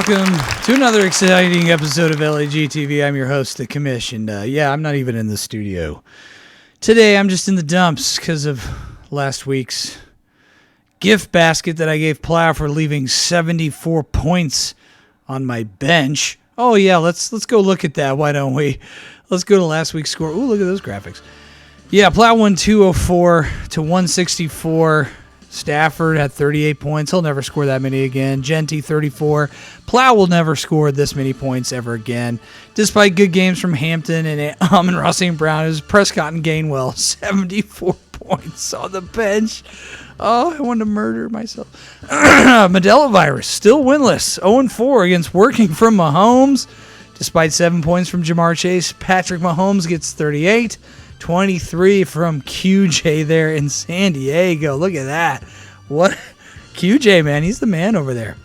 welcome to another exciting episode of LAG TV. I'm your host, The Commish, and I'm not even in the studio. Today, I'm just in the dumps because of last week's gift basket that I gave Plow for leaving 74 points on my bench. Oh, yeah, let's go look at that. Why don't we? Let's go to last week's score. Ooh, look at those graphics. Yeah, Plow won 204 to 164. Stafford had 38 points. He'll never score that many again. Genty, 34. Plow will never score this many points ever again. Despite good games from Hampton and Amon-Ra St. Brown, it was Prescott and Gainwell, 74 points on the bench. Oh, I wanted to murder myself. Modelo Virus, still winless. 0-4 against Working from Mahomes. Despite 7 points from Jamar Chase, Patrick Mahomes gets 38. 23 from QJ there in San Diego. Look at that. What? QJ, man, he's the man over there.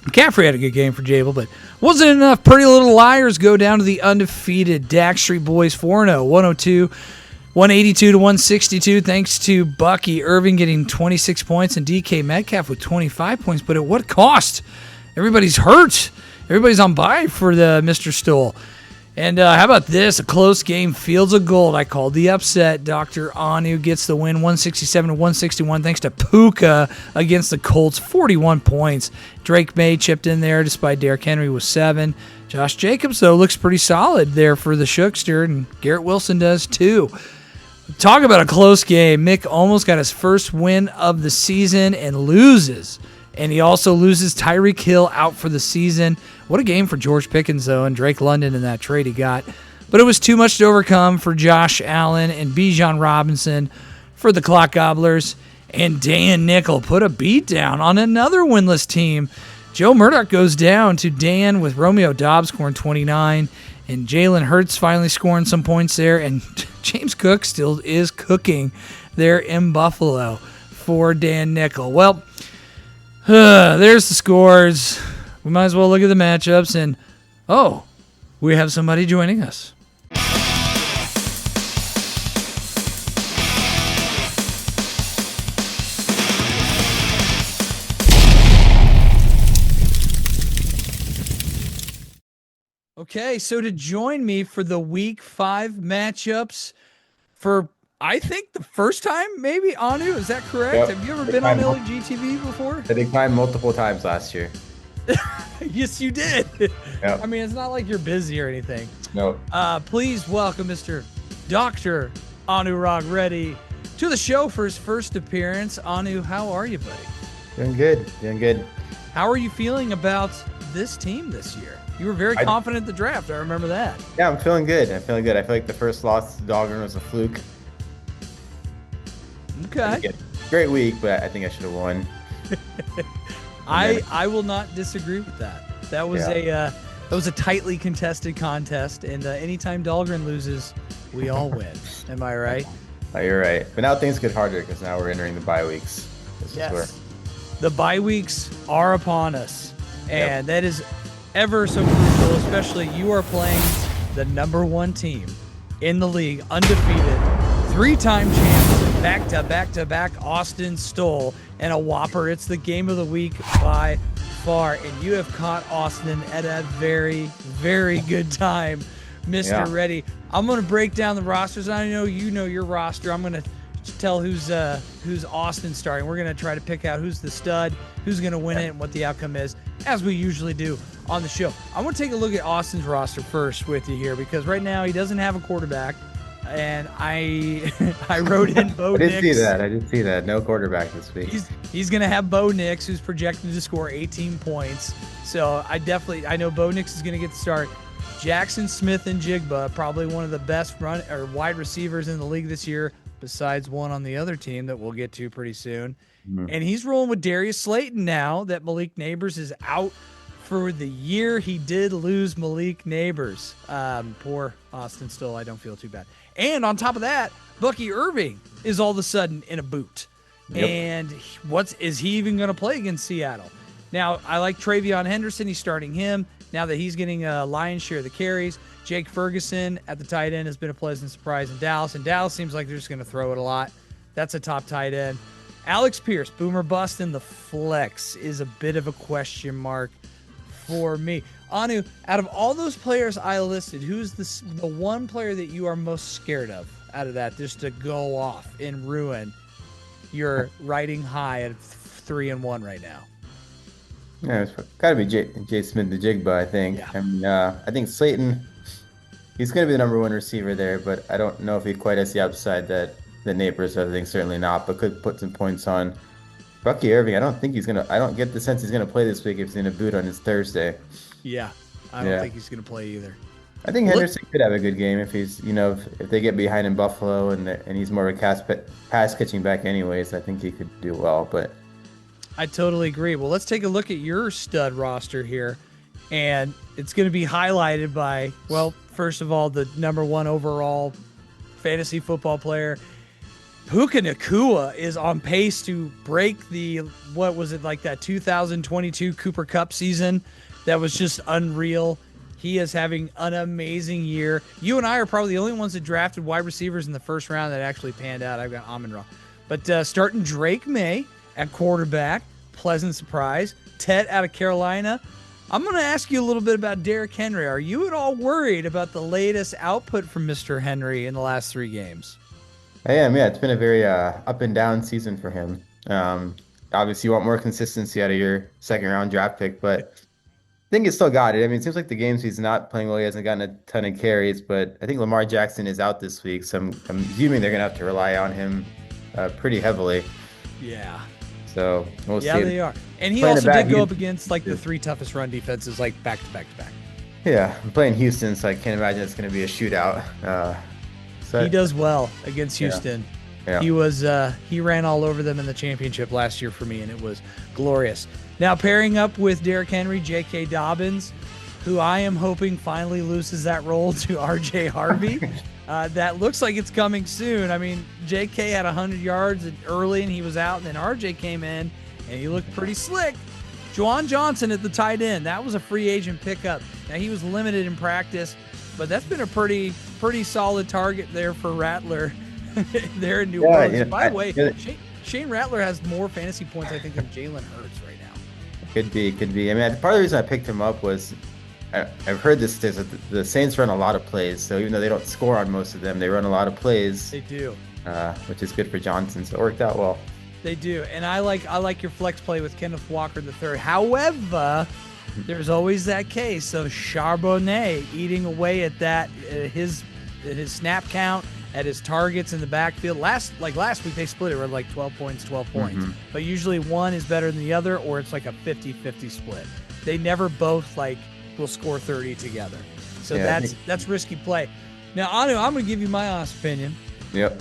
McCaffrey had a good game for Jabel, but wasn't enough. Pretty Little Liars go down to the undefeated Dak Street Boys 4-0, 182 to 162, thanks to Bucky Irving getting 26 points and DK Metcalf with 25 points. But at what cost? Everybody's hurt. Everybody's on bye for the Mr. Stoll. And how about this? A close game, Fields of Gold. I called the upset. Dr. Anu gets the win, 167 to 161, thanks to Puka against the Colts, 41 points. Drake May chipped in there despite Derrick Henry with 7. Josh Jacobs, though, looks pretty solid there for the Shookster, and Garrett Wilson does too. Talk about a close game. Mick almost got his first win of the season and loses. And he also loses Tyreek Hill out for the season. What a game for George Pickens, though, and Drake London in that trade he got. But it was too much to overcome for Josh Allen and Bijan Robinson for the Clock Gobblers. And Dan Nickel put a beat down on another winless team. Joe Murdoch goes down to Dan with Romeo Dobbs scoring 29. And Jalen Hurts finally scoring some points there. And James Cook still is cooking there in Buffalo for Dan Nickel. Well, there's the scores. We might as well look at the matchups. And, we have somebody joining us. Okay, so to join me for the Week 5 matchups for, I think, the first time, maybe, Anu, is that correct? Yep. Have you ever been on LG TV before? I declined multiple times last year. Yes, you did. Yep. I mean, it's not like you're busy or anything. No. Please welcome Mr. Dr. Anurag Reddy to the show for his first appearance. Anu, how are you, buddy? Doing good. How are you feeling about this team this year? You were very confident in the draft. I remember that. Yeah, I'm feeling good. I feel like the first loss to Dahlgren was a fluke. Okay. Great week, but I think I should have won. I will not disagree with that. That was a tightly contested contest, and anytime Dahlgren loses, we all win. Am I right? Oh, you're right. But now things get harder because now we're entering the bye weeks. The bye weeks are upon us, and that is ever so crucial, especially you are playing the number 1 team in the league, undefeated, 3-time champs, back-to-back Austin Stoll, and a whopper. It's the game of the week by far, and you have caught Austin at a very, very good time, Mr. Reddy. I'm going to break down the rosters. I know you know your roster. I'm going to tell who's Austin starting. We're going to try to pick out who's the stud, who's going to win it, and what the outcome is, as we usually do on the show. I want to take a look at Austin's roster first with you here, because right now he doesn't have a quarterback, and I wrote in Bo Nix. I did see that. No quarterback this week. He's going to have Bo Nix, who's projected to score 18 points. So I know Bo Nix is going to get the start. Jackson Smith and Jigba, probably one of the best wide receivers in the league this year, besides one on the other team that we'll get to pretty soon. Mm-hmm. And he's rolling with Darius Slayton now that Malik Neighbors is out for the year. He did lose Malik Neighbors. Poor Austin Stoll. I don't feel too bad. And on top of that, Bucky Irving is all of a sudden in a boot. Yep. And is he even going to play against Seattle? Now, I like Travion Henderson. He's starting him now that he's getting a lion's share of the carries. Jake Ferguson at the tight end has been a pleasant surprise in Dallas. And Dallas seems like they're just going to throw it a lot. That's a top tight end. Alex Pierce, boomer bust in the flex, is a bit of a question mark for me. Anu, out of all those players I listed, who's the one player that you are most scared of out of that, just to go off and ruin your riding high at 3-1 right now? Yeah, it's got to be Jay Smith-Njigba, I think. Yeah. I mean, I think Slayton, he's going to be the number one receiver there, but I don't know if he quite has the upside that Neighbors has. I think certainly not, but could put some points on. Bucky Irving, I don't get the sense he's going to play this week if he's in a boot on his Thursday. Yeah, I don't think he's going to play either. I think Henderson could have a good game if he's, if they get behind in Buffalo and he's more of a pass catching back anyways. I think he could do well, but I totally agree. Well, let's take a look at your stud roster here, and it's going to be highlighted by, well, first of all, the number one overall fantasy football player. Puka Nacua is on pace to break that 2022 Cooper Kupp season that was just unreal. He is having an amazing year. You and I are probably the only ones that drafted wide receivers in the first round that actually panned out. I've got Amon-Ra. But starting Drake May at quarterback, pleasant surprise. Tet out of Carolina. I'm going to ask you a little bit about Derrick Henry. Are you at all worried about the latest output from Mr. Henry in the last 3 games? I am, yeah. It's been a very up and down season for him. Obviously, you want more consistency out of your second round draft pick, but I think he's still got it. I mean, it seems like the games he's not playing well, he hasn't gotten a ton of carries, but I think Lamar Jackson is out this week, so I'm assuming they're going to have to rely on him pretty heavily. Yeah. So we'll see. Yeah, they are. And he also did go up against the 3 toughest run defenses, back to back to back. Yeah, I'm playing Houston, so I can't imagine it's going to be a shootout. He does well against Houston. Yeah. He ran all over them in the championship last year for me, and it was glorious. Now pairing up with Derrick Henry, J.K. Dobbins, who I am hoping finally loses that role to R.J. Harvey. That looks like it's coming soon. I mean, J.K. had 100 yards early, and he was out, and then R.J. came in, and he looked pretty slick. Juwan Johnson at the tight end. That was a free agent pickup. Now, he was limited in practice, but that's been a pretty solid target there for Rattler there in New Orleans. By the way, Shane Rattler has more fantasy points, I think, than Jalen Hurts right now. Could be. I mean, part of the reason I picked him up was I've heard this. The Saints run a lot of plays, so even though they don't score on most of them, they run a lot of plays. They do, which is good for Johnson. So it worked out well. They do, and I like your flex play with Kenneth Walker III. However, there's always that case. So Charbonnet eating away at that his snap count, at his targets in the backfield. Last week they split it were 12 points. Mm-hmm. But usually one is better than the other, or it's a 50-50 split. They never both will score 30 together. So that's risky play. Now, Anu, I'm going to give you my honest opinion. Yep.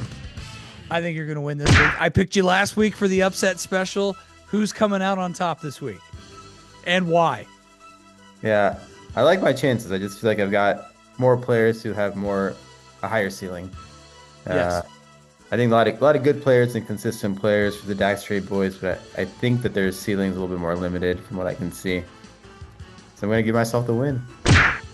I think you're going to win this week. I picked you last week for the upset special. Who's coming out on top this week? And why? Yeah, I like my chances. I just feel like I've got more players who have a higher ceiling. Yes. I think a lot of good players and consistent players for the Dak Trade boys, but I think that their ceiling's a little bit more limited from what I can see. So I'm going to give myself the win.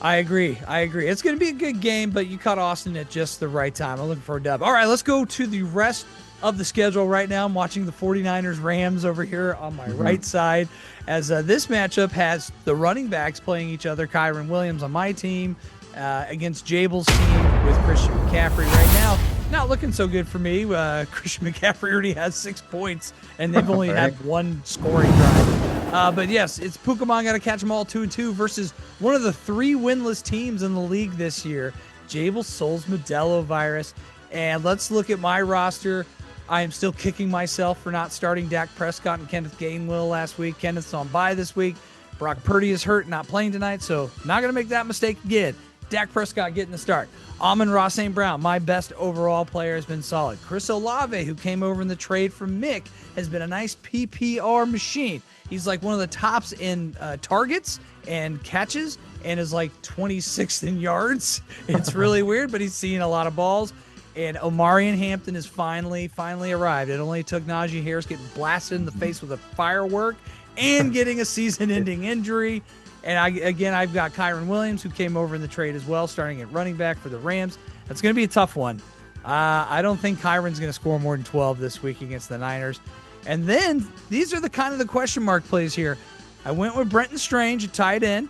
I agree. It's going to be a good game, but you caught Austin at just the right time. I'm looking for a dub. All right, let's go to the rest of the schedule right now. I'm watching the 49ers Rams over here on my right side, as this matchup has the running backs playing each other. Kyren Williams on my team against Jabel's team with Christian McCaffrey right now. Not looking so good for me. Christian McCaffrey already has 6 points, and they've only had 1 scoring drive. But yes, it's Pokemon got to catch them all 2-2 versus one of the 3 winless teams in the league this year, Jabel Souls Modelo Virus. And let's look at my roster. I am still kicking myself for not starting Dak Prescott and Kenneth Gainwell last week. Kenneth's on bye this week. Brock Purdy is hurt, not playing tonight, so not going to make that mistake again. Dak Prescott getting the start. Amon-Ra St. Brown, my best overall player, has been solid. Chris Olave, who came over in the trade from Mick, has been a nice PPR machine. He's one of the tops in targets and catches and is 26th in yards. It's really weird, but he's seeing a lot of balls. And Omarion Hampton has finally arrived. It only took Najee Harris getting blasted in the face with a firework and getting a season-ending injury. And I've got Kyren Williams, who came over in the trade as well, starting at running back for the Rams. That's going to be a tough one. I don't think Kyron's going to score more than 12 this week against the Niners. And then these are the question mark plays here. I went with Brenton Strange at tight end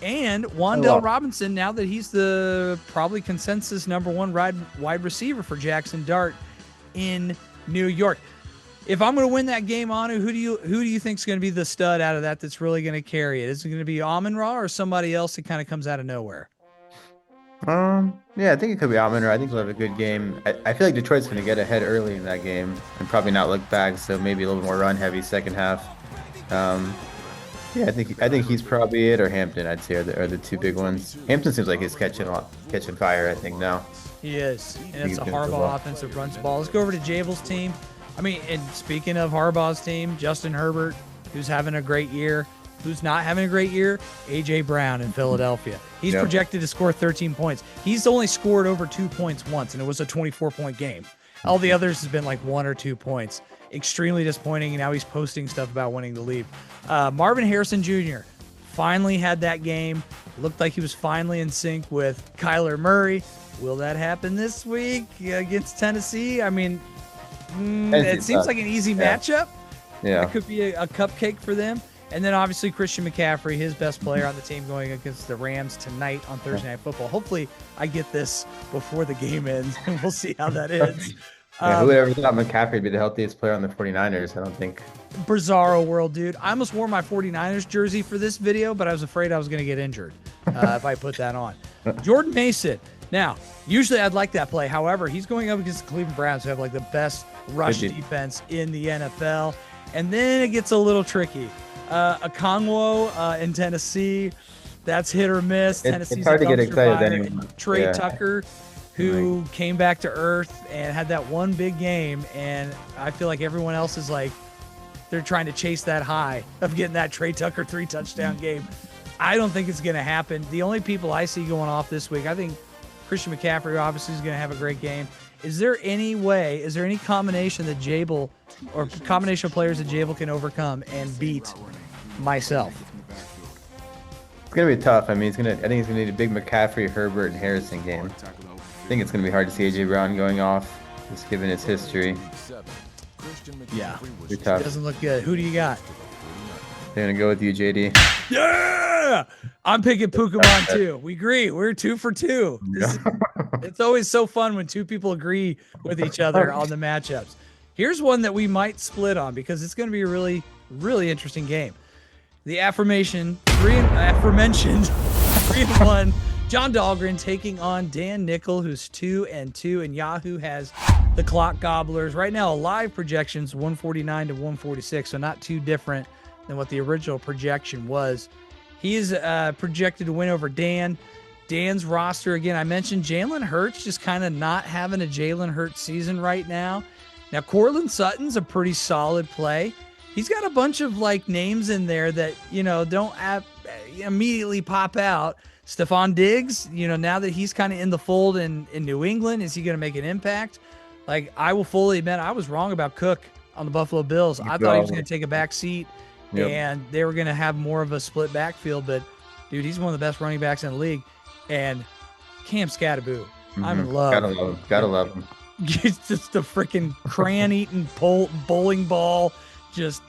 and Wan'Dale Robinson, now that he's the probably consensus number one wide receiver for Jackson Dart in New York. If I'm going to win that game, Anu, who do you think is going to be the stud out of that that's really going to carry it? Is it going to be Amon-Ra or somebody else that kind of comes out of nowhere? Yeah, I think it could be Amon-Ra. I think he'll have a good game. I feel like Detroit's going to get ahead early in that game and probably not look back, so maybe a little more run heavy second half. Yeah, I think he's probably it, or Hampton, I'd say, are the two big ones. Hampton seems like he's catching fire, I think, now. He is, and it's a Harbaugh offense that runs the ball. Let's go over to Jabel's team. I mean, and speaking of Harbaugh's team, Justin Herbert, who's having a great year. Who's not having a great year? A.J. Brown in Philadelphia. He's projected to score 13 points. He's only scored over 2 points once, and it was a 24-point game. All the others has been like 1 or 2 points. Extremely disappointing, and now he's posting stuff about winning the league. Marvin Harrison Jr. finally had that game. Looked like he was finally in sync with Kyler Murray. Will that happen this week against Tennessee? I mean, it seems like an easy matchup. Yeah. It could be a cupcake for them. And then obviously Christian McCaffrey, his best player on the team, going against the Rams tonight on Thursday Night Football. Hopefully I get this before the game ends, and we'll see how that ends. Whoever thought McCaffrey would be the healthiest player on the 49ers, I don't think. Bizarro world, dude. I almost wore my 49ers jersey for this video, but I was afraid I was going to get injured if I put that on. Jordan Mason. Now, usually I'd like that play. However, he's going up against the Cleveland Browns, who have like the best rush defense in the NFL. And then it gets a little tricky. Okongwu in Tennessee, that's hit or miss. Tennessee's it's hard to get excited anyway. Trey Tucker, who came back to earth and had that one big game, and I feel like everyone else is like, they're trying to chase that high of getting that Trey Tucker 3-touchdown game. I don't think it's going to happen. The only people I see going off this week, I think Christian McCaffrey obviously is going to have a great game. Is there any combination that Jabel, or combination of players that Jabel can overcome and beat myself? It's gonna be tough. I mean, I think he's gonna need a big McCaffrey, Herbert, and Harrison game. I think it's gonna be hard to see A.J. Brown going off, just given his history. Yeah, it doesn't look good. Who do you got? They're gonna go with you, JD. Yeah, I'm picking Pokemon too. We agree. We're 2 for 2. It's always so fun when two people agree with each other on the matchups. Here's one that we might split on because it's going to be a really, really interesting game. The aforementioned 3-1 John Dahlgren taking on Dan Nickel, who's 2-2, and Yahoo has the Clock Gobblers. Right now, a live projection's 149 to 146, so not too different than what the original projection was. He is projected to win over Dan. Dan's roster, again, I mentioned Jalen Hurts just kind of not having a Jalen Hurts season right now. Now, Courtland Sutton's a pretty solid play. He's got a bunch of like names in there that, don't immediately pop out. Stephon Diggs, now that he's kind of in the fold in New England, is he going to make an impact? Like, I will fully admit I was wrong about Cook on the Buffalo Bills. I thought he was going to take a back seat and they were going to have more of a split backfield, but dude, he's one of the best running backs in the league. And Cam Skattebo, I'm in love. Gotta love him. He's just a freaking crayon-eating bowling ball, just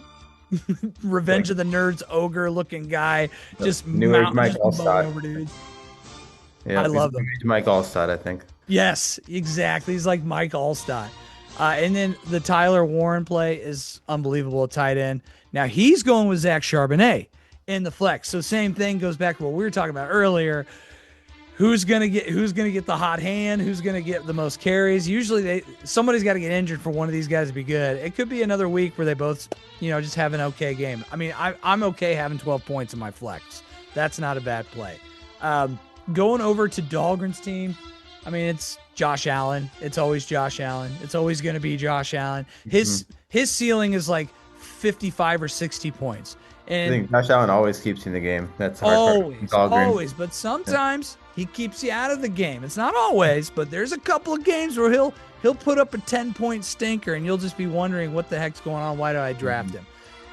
Revenge of the Nerds ogre-looking guy, just New Mike Allstott over dudes. Yeah, I love him. Mike Allstott, I think. Yes, exactly. He's like Mike Allstott. And then the Tyler Warren play is unbelievable at tight end. Now he's going with Zach Charbonnet in the flex. So same thing goes back to what we were talking about earlier. Who's gonna get the hot hand? Who's gonna get the most carries? Usually somebody's got to get injured for one of these guys to be good. It could be another week where they both, just have an okay game. I mean, I'm okay having 12 points in my flex. That's not a bad play. Going over to Dahlgren's team, I mean, it's Josh Allen. It's always Josh Allen. It's always going to be Josh Allen. His ceiling is like 55 or 60 points. And I think Josh Allen always keeps you in the game. That's hard. Always. But sometimes he keeps you out of the game. It's not always, but there's a couple of games where he'll put up a 10-point stinker, and you'll just be wondering what the heck's going on. Why do I draft him?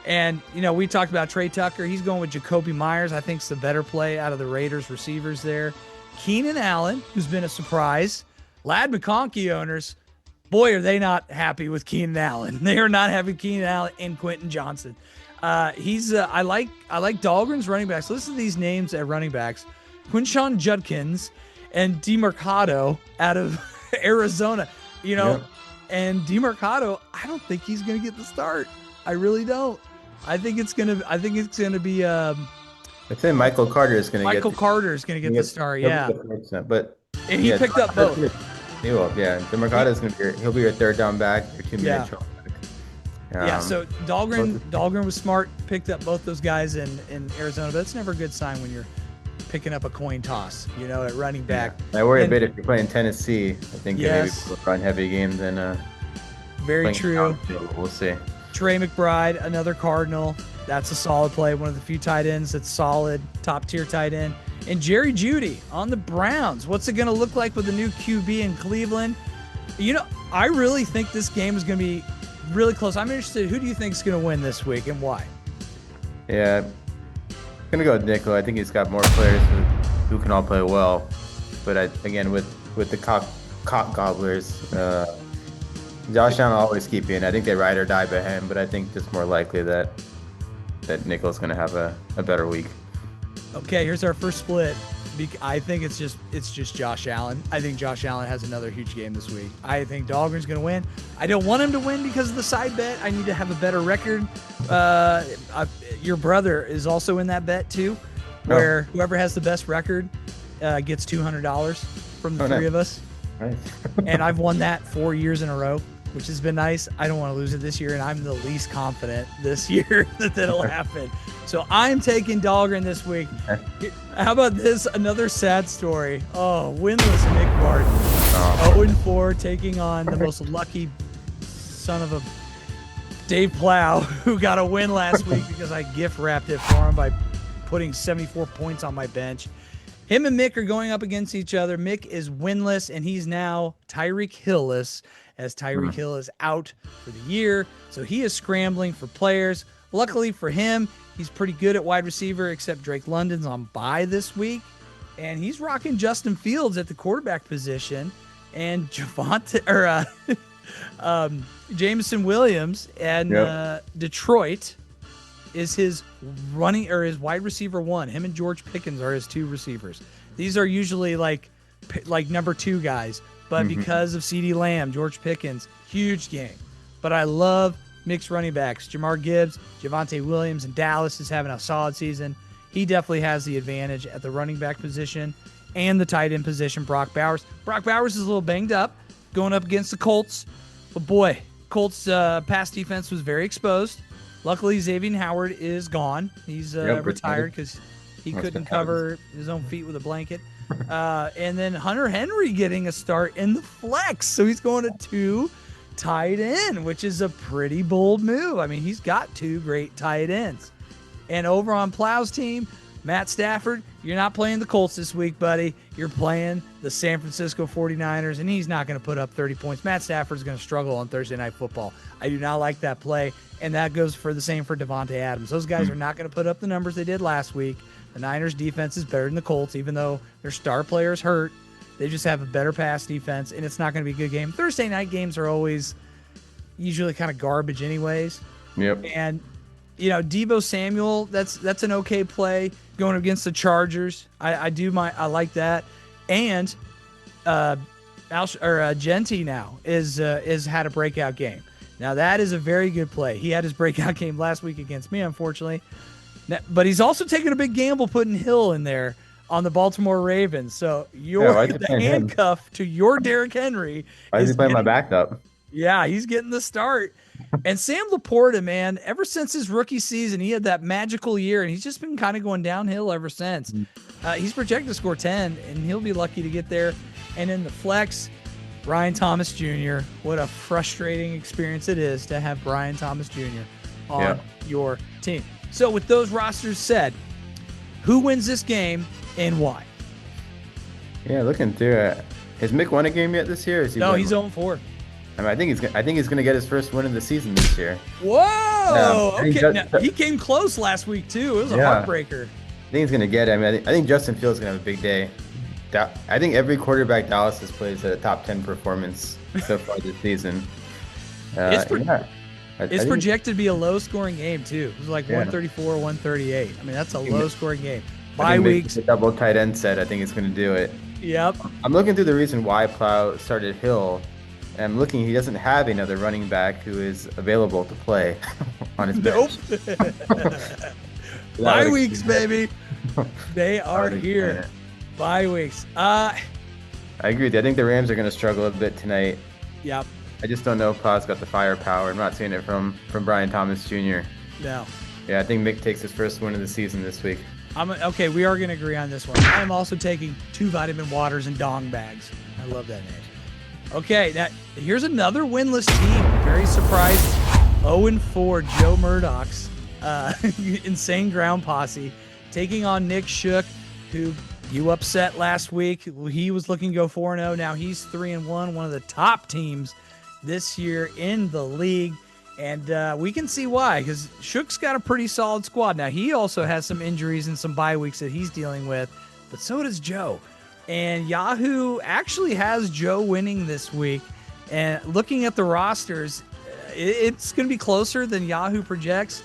And, we talked about Trey Tucker. He's going with Jacoby Myers. I think it's the better play out of the Raiders receivers there. Keenan Allen, who's been a surprise. Lad McConkey owners, boy, are they not happy with Keenan Allen. They are not happy with Keenan Allen and Quentin Johnson. He's I like Dahlgren's running backs. Listen to these names at running backs: Quinshon Judkins and DeMarcado out of Arizona. Yep. And DeMarcado, I don't think he's gonna get the start. I really don't. I think it's gonna be I think Michael Carter is going to Michael Carter is gonna get the start. Yeah, but and he picked up both. He will. Yeah, DeMarcado is going to be. He'll be your third down back, your 2-minute back. Yeah, so Dahlgren was smart, picked up both those guys in Arizona, but it's never a good sign when you're picking up a coin toss, at running back. I worry a bit if you're playing Tennessee. I think they maybe run heavy games and very true. We'll see. Trey McBride, another Cardinal. That's a solid play. One of the few tight ends that's solid, top tier tight end. And Jerry Jeudy on the Browns. What's it going to look like with the new QB in Cleveland? I really think this game is going to be really close. I'm interested. Who do you think is going to win this week and why? Yeah, I'm going to go with Nico. I think he's got more players who can all play well. But again, with the cock gobblers, Josh Allen will always keep in. I think they ride or die by him, but I think it's more likely that Nico's going to have a better week. Okay, here's our first split. I think it's just Josh Allen. I think Josh Allen has another huge game this week. I think Dahlgren's going to win. I don't want him to win because of the side bet. I need to have a better record. Your brother is also in that bet too, where whoever has the best record gets $200 from the three of us. Nice. And I've won that 4 years in a row, which has been nice. I don't want to lose it this year, and I'm the least confident this year that'll happen. So I'm taking Dahlgren this week. How about this? Another sad story. Oh, winless Nick Barton. 0-4, taking on the most lucky son of a Dave Plow, who got a win last week because I gift wrapped it for him by putting 74 points on my bench. Him and Mick are going up against each other. Mick is winless, and he's now Tyreek Hill-less, as Tyreek Hill is out for the year. So he is scrambling for players. Luckily for him, he's pretty good at wide receiver, except Drake London's on bye this week. And he's rocking Justin Fields at the quarterback position. And Jameson Williams and Detroit is his wide receiver one. Him and George Pickens are his two receivers. These are usually like number two guys. But because of CeeDee Lamb, George Pickens, huge game. But I love mixed running backs. Jahmyr Gibbs, Javonte Williams in Dallas is having a solid season. He definitely has the advantage at the running back position and the tight end position. Brock Bowers is a little banged up going up against the Colts. But boy, Colts pass defense was very exposed. Luckily, Xavier Howard is gone. He's retired because he couldn't cover his own feet with a blanket. And then Hunter Henry getting a start in the flex. So he's going to 2 tight end, which is a pretty bold move. I mean, he's got 2 great tight ends. And over on Plow's team, Matt Stafford, you're not playing the Colts this week, buddy. You're playing the San Francisco 49ers, and he's not going to put up 30 points. Matt Stafford's going to struggle on Thursday Night Football. I do not like that play, and that goes for the same for Devontae Adams. Those guys are not going to put up the numbers they did last week. The Niners defense is better than the Colts, even though their star players hurt. They just have a better pass defense, and it's not going to be a good game. Thursday night games are always usually kind of garbage anyways. Yep. And, Deebo Samuel, that's an okay play going against the Chargers. I like that. And Genti now is had a breakout game. Now that is a very good play. He had his breakout game last week against me, unfortunately. But he's also taking a big gamble putting Hill in there on the Baltimore Ravens. So the handcuff to your Derrick Henry. Why is he playing my backup? Yeah, he's getting the start. And Sam Laporta, man, ever since his rookie season, he had that magical year, and he's just been kind of going downhill ever since. He's projected to score 10, and he'll be lucky to get there. And in the flex, Brian Thomas Jr., what a frustrating experience it is to have Brian Thomas Jr. on your team. So with those rosters said, who wins this game and why? Yeah, looking through it. Has Mick won a game yet this year? No, he's 0-4. I mean, I think he's going to get his first win of the season this year. Whoa! Okay, now, he came close last week too. It was a heartbreaker. I think he's going to get it. I mean, I think Justin Fields is going to have a big day. I think every quarterback Dallas has played at a top 10 performance so far this season. I It's think projected to be a low-scoring game too. It was like yeah. 134, 138. I mean, that's a low-scoring game. I Bye think weeks. the double tight end set. I think it's going to do it. Yep. I'm looking through the reason why Plow started Hill, and I'm looking. He doesn't have another running back who is available to play on his Nope. bench. Bye weeks, baby. They are here. Bye weeks. I agree with you. I think the Rams are going to struggle a bit tonight. Yep. I just don't know if Plow's got the firepower. I'm not seeing it from Brian Thomas Jr. No. Yeah, I think Mick takes his first win of the season this week. Okay, we are going to agree on this one. I am also taking 2 vitamin waters and dong bags. I love that name. Okay, now here's another winless team. Very surprised. 0-4 Joe Murdoch's Insane Ground Posse taking on Nick Shook, who you upset last week. He was looking to go 4-0. Now he's 3-1, one of the top teams this year in the league. And we can see why, because Shook's got a pretty solid squad. Now, he also has some injuries and some bye weeks that he's dealing with, but so does Joe. And Yahoo actually has Joe winning this week. And looking at the rosters, it's going to be closer than Yahoo projects.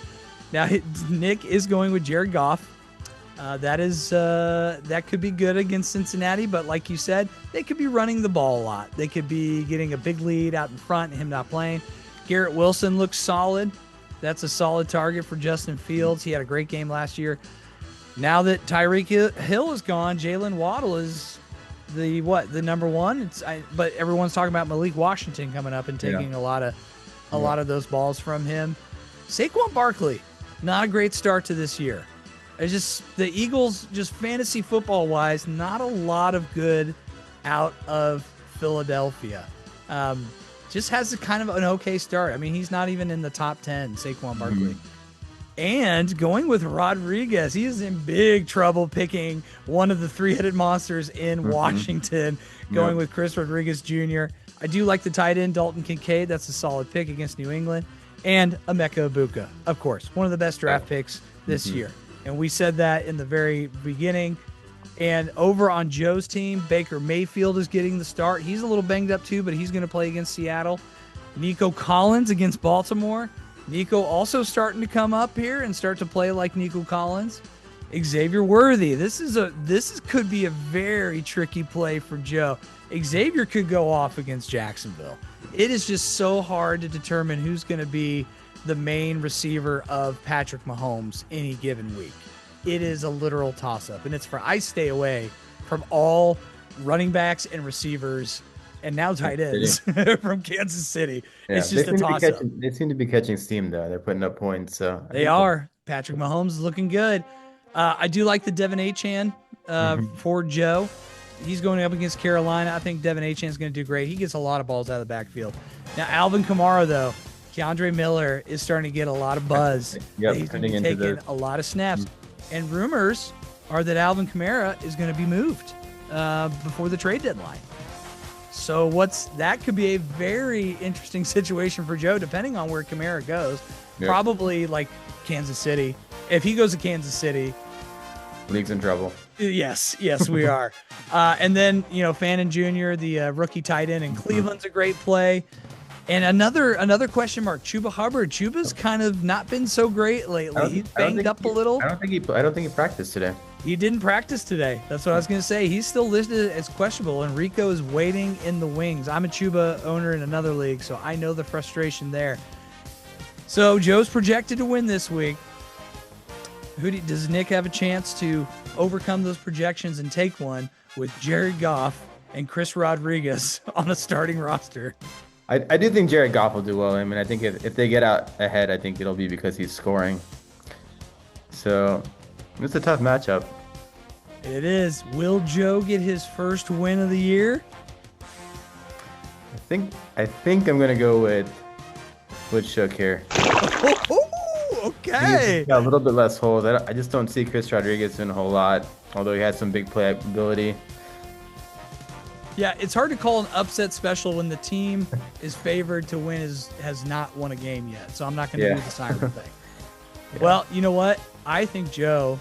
Now, Nick is going with Jared Goff. That could be good against Cincinnati, but like you said, they could be running the ball a lot. They could be getting a big lead out in front and him not playing. Garrett Wilson looks solid. That's a solid target for Justin Fields. He had a great game last year. Now that Tyreek Hill is gone, Jalen Waddle is the number one. But everyone's talking about Malik Washington coming up and taking a lot of those balls from him. Saquon Barkley, not a great start to this year. It's just the Eagles, just fantasy football wise, not a lot of good out of Philadelphia. Just has a kind of an okay start. I mean, he's not even in the top 10, Saquon Barkley. And going with Rodriguez, he is in big trouble picking one of the 3-headed monsters in Washington, going with Chris Rodriguez Jr. I do like the tight end, Dalton Kincaid. That's a solid pick against New England. And Emeka Ibuka, of course, one of the best draft picks this year. And we said that in the very beginning. And over on Joe's team, Baker Mayfield is getting the start. He's a little banged up too, but he's going to play against Seattle. Nico Collins against Baltimore. Nico also starting to come up here and start to play like Nico Collins. Xavier Worthy. This could be a very tricky play for Joe. Xavier could go off against Jacksonville. It is just so hard to determine who's going to be the main receiver of Patrick Mahomes any given week. It is a literal toss-up, and I stay away from all running backs and receivers and now tight ends from Kansas City. Yeah, it's just a toss-up. They seem to be catching steam, though. They're putting up points. So they are. Patrick Mahomes is looking good. I do like the Devin Achane for Joe. He's going up against Carolina. I think Devin Achane is going to do great. He gets a lot of balls out of the backfield. Now, Alvin Kamara, though, Keandre Miller is starting to get a lot of buzz. He's going to be taking a lot of snaps. And rumors are that Alvin Kamara is going to be moved before the trade deadline. So that could be a very interesting situation for Joe, depending on where Kamara goes. Yep. Probably like Kansas City. If he goes to Kansas City, league's in trouble. Yes, we are. And then, Fannin Jr., the rookie tight end in Cleveland's a great play. And another question mark, Chuba Hubbard. Chuba's kind of not been so great lately. He's banged up a little. I don't think he practiced today. He didn't practice today. That's what I was going to say. He's still listed as questionable, and Rico is waiting in the wings. I'm a Chuba owner in another league, so I know the frustration there. So Joe's projected to win this week. Does Nick have a chance to overcome those projections and take one with Jared Goff and Chris Rodriguez on a starting roster? I do think Jared Goff will do well. I mean, I think if they get out ahead, I think it'll be because he's scoring. So it's a tough matchup. It is. Will Joe get his first win of the year? I think I'm gonna go with Shook here. Okay. He's got a little bit less holes. I just don't see Chris Rodriguez doing a whole lot, although he has some big play ability. Yeah, it's hard to call an upset special when the team is favored to win has not won a game yet. So I'm not going to do the siren thing. Well, you know what? I think Joe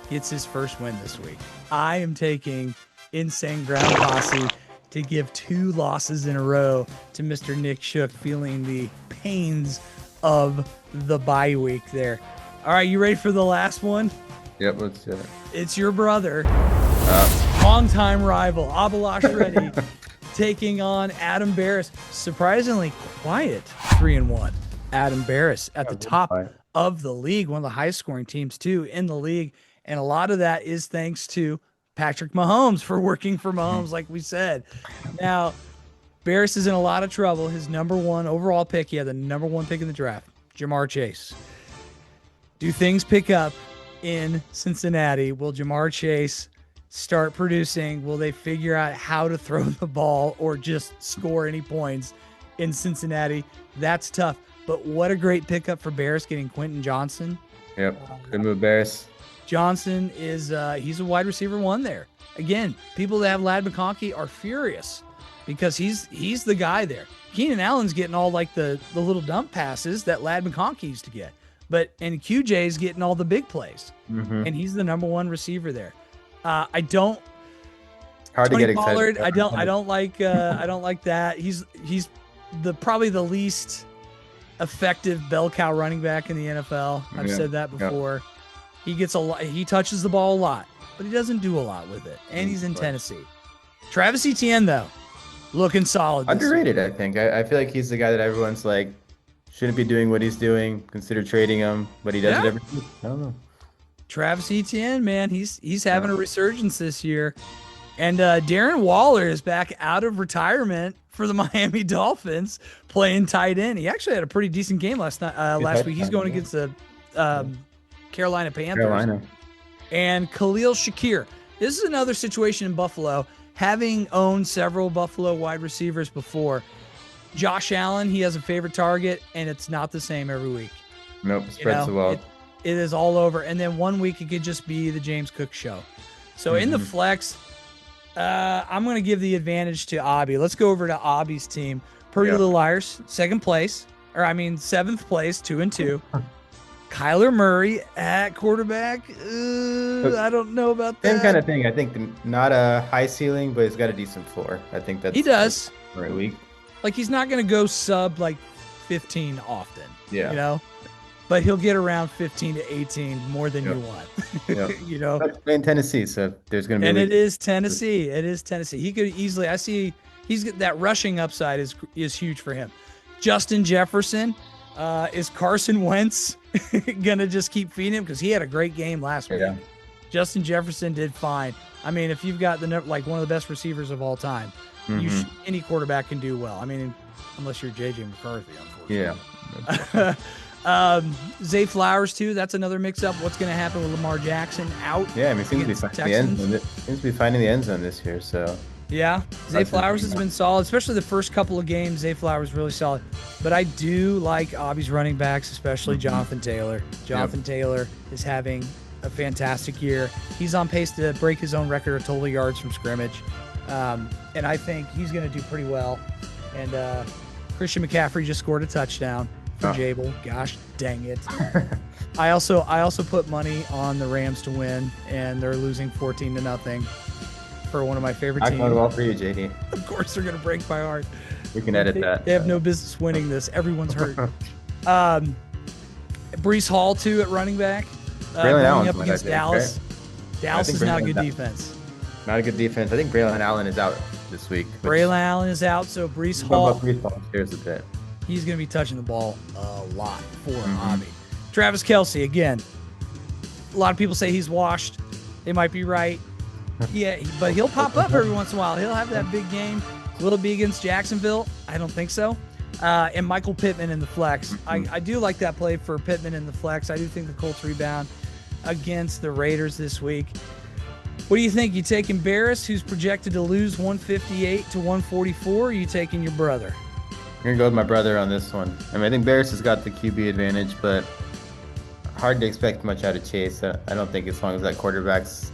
gets his first win this week. I am taking Insane Ground Posse to give 2 losses in a row to Mr. Nick Shook, feeling the pains of the bye week there. All right, you ready for the last one? Yep, let's do it. It's your brother, longtime rival, Abhilash Reddy, taking on Adam Barris. Surprisingly quiet 3-1. Adam Barris at the top of the league, one of the highest scoring teams too in the league. And a lot of that is thanks to Patrick Mahomes for working for Mahomes, like we said. Now, Barris is in a lot of trouble. His number one overall pick, he had the number one pick in the draft, Ja'Marr Chase. Do things pick up in Cincinnati? Will Ja'Marr Chase start producing? Will they figure out how to throw the ball or just score any points in Cincinnati? That's tough. But what a great pickup for Barris getting Quentin Johnson. Yep, good move, Barris. Johnson is he's a wide receiver one there. Again, people that have Ladd McConkey are furious because he's the guy there. Keenan Allen's getting all like the little dump passes that Ladd McConkey used to get. And QJ's getting all the big plays. And he's the number one receiver there. I don't hard Tony to get Pollard, excited. I don't like that. He's probably the least effective bell cow running back in the NFL. I've said that before. He gets a lot. He touches the ball a lot, but he doesn't do a lot with it. And he's in Tennessee. Travis Etienne though, looking solid. Underrated, I think. I feel like he's the guy that everyone's like shouldn't be doing what he's doing. Consider trading him, but he does it every week. I don't know. Travis Etienne, man, he's having a resurgence this year. And Darren Waller is back out of retirement for the Miami Dolphins, playing tight end. He actually had a pretty decent game last week. He's going against the Carolina Panthers. And Khalil Shakir. This is another situation in Buffalo. Having owned several Buffalo wide receivers before, Josh Allen, he has a favorite target, and it's not the same every week. Nope, spreads the wealth. It is all over. And then one week it could just be the James Cook show. So in the flex, I'm going to give the advantage to Abby. Let's go over to Abby's team. Purdy Little Liars, seventh place, 2-2. Kyler Murray at quarterback. I don't know about that. Same kind of thing. I think not a high ceiling, but he's got a decent floor. I think that's he does. Right week. Like he's not going to go sub like 15 often. Yeah. You know, but he'll get around 15 to 18 more than you want. You know, that's playing Tennessee, so there's going to be. And it is Tennessee. It is Tennessee. He could easily. I see. He's got that rushing upside is huge for him. Justin Jefferson. Is Carson Wentz gonna just keep feeding him because he had a great game last week? Justin Jefferson did fine. I mean, if you've got one of the best receivers of all time, any quarterback can do well. I mean, unless you're JJ McCarthy, unfortunately. Yeah. Zay Flowers too. That's another mix-up. What's going to happen with Lamar Jackson out? Yeah, I mean, seems to be finding the end zone this year. So. Yeah, Zay Flowers has been solid, especially the first couple of games. Zay Flowers really solid, but I do like Abby's running backs, especially Jonathan Taylor. Jonathan Taylor is having a fantastic year. He's on pace to break his own record of total yards from scrimmage, and I think he's going to do pretty well. And Christian McCaffrey just scored a touchdown for Jabel. Gosh dang it! I also put money on the Rams to win, and they're losing 14-0. For one of my favorite teams. I going well for you, JD. Of course, they're going to break my heart. We can edit that. They have no business winning this. Everyone's hurt. Brees Hall, too, at running back. Going up against Dallas. Right? Dallas is not a good defense. Not a good defense. I think Braylon Allen is out this week. Braylon Allen is out, so Brees Hall. Here's a bit. He's going to be touching the ball a lot for Abby. Travis Kelce, again. A lot of people say he's washed. They might be right. Yeah, but he'll pop up every once in a while. He'll have that big game. Will it be against Jacksonville? I don't think so. And Michael Pittman in the flex. I do like that play for Pittman in the flex. I do think the Colts rebound against the Raiders this week. What do you think? You taking Barris, who's projected to lose 158 to 144, or are you taking your brother? I'm going to go with my brother on this one. I mean, I think Barris has got the QB advantage, but hard to expect much out of Chase. I don't think as long as that quarterback's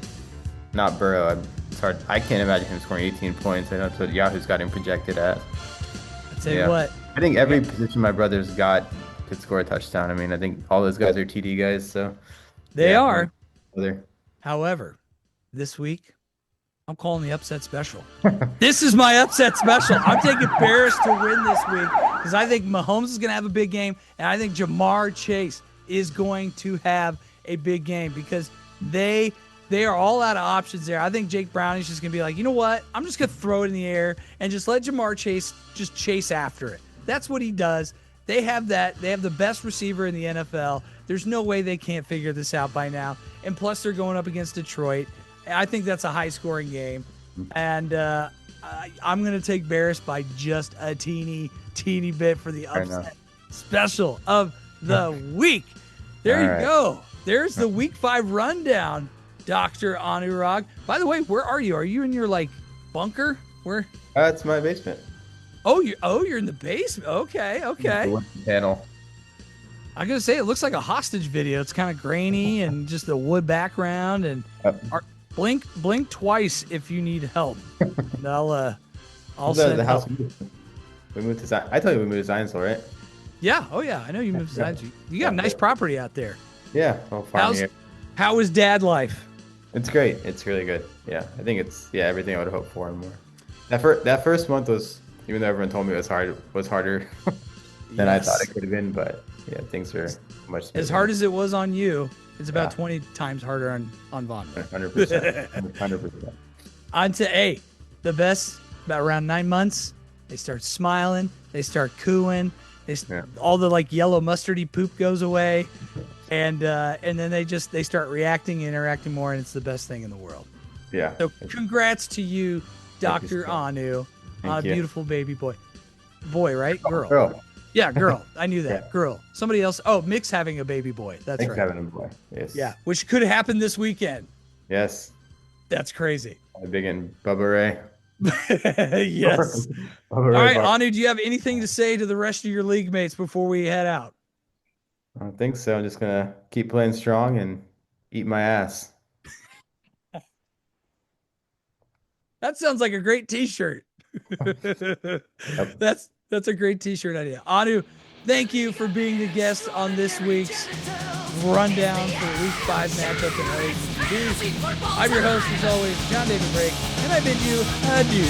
not Burrow. It's hard. I can't imagine him scoring 18 points. I know that's what Yahoo's got him projected at. I'll tell you what. I think every position my brother's got could score a touchdown. I mean, I think all those guys are TD guys. So they are. Brother. However, this week, I'm calling the upset special. This is my upset special. I'm taking Bears to win this week because I think Mahomes is going to have a big game, and I think Jamar Chase is going to have a big game because they are all out of options there. I think Jake Browning's just going to be like, you know what? I'm just going to throw it in the air and just let Jamar Chase just chase after it. That's what he does. They have that. They have the best receiver in the NFL. There's no way they can't figure this out by now. And plus, they're going up against Detroit. I think that's a high-scoring game. And I'm going to take Bears by just a teeny bit for the upset special of the week. There you go. There's the Week 5 rundown, Dr. Anurag. By the way, where are you? Are you in your, bunker? Where? It's my basement. Oh, you're in the basement. Okay. The panel. I'm going to say it looks like a hostage video. It's kind of grainy and just a wood background. And blink twice if you need help. And I'll send the house. We moved to Zion. I told you we moved to Zionsville, right? Yeah. Oh, yeah. I know you moved to Zionsville. You got a nice property out there. Yeah. Farm here. How is dad life? It's great. It's really good. Yeah. I think it's everything I would hope for and more. That first month was, even though everyone told me it was harder than I thought it could have been, but yeah, things are much as hard as it was on you. It's about 20 times harder on Von. 100%. 100%. On to the best. About around 9 months, they start smiling. They start cooing. All the yellow mustardy poop goes away, and then they start reacting, interacting more, and it's the best thing in the world. Yeah. So congrats to you, Dr. Anu, on a beautiful baby boy. Boy, right? Girl. Yeah, girl. I knew that. Yeah. Girl. Somebody else. Oh, Mick's having a baby boy. That's right. Mick's having a boy. Yes. Yeah, which could happen this weekend. Yes. That's crazy. Big in Bubba Ray. Yes. All right, Anu, do you have anything to say to the rest of your league mates before we head out? I don't think so. I'm just going to keep playing strong and eat my ass. That sounds like a great t-shirt. Yep. That's a great t-shirt idea. Anu, thank you for being the guest on this week's rundown for Week 5 matchups in LAGTV. I'm your host, as always, John David Brake, and I bid you adieu.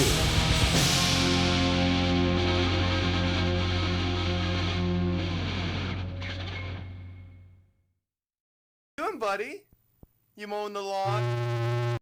What you doing, buddy? You mowing the lawn?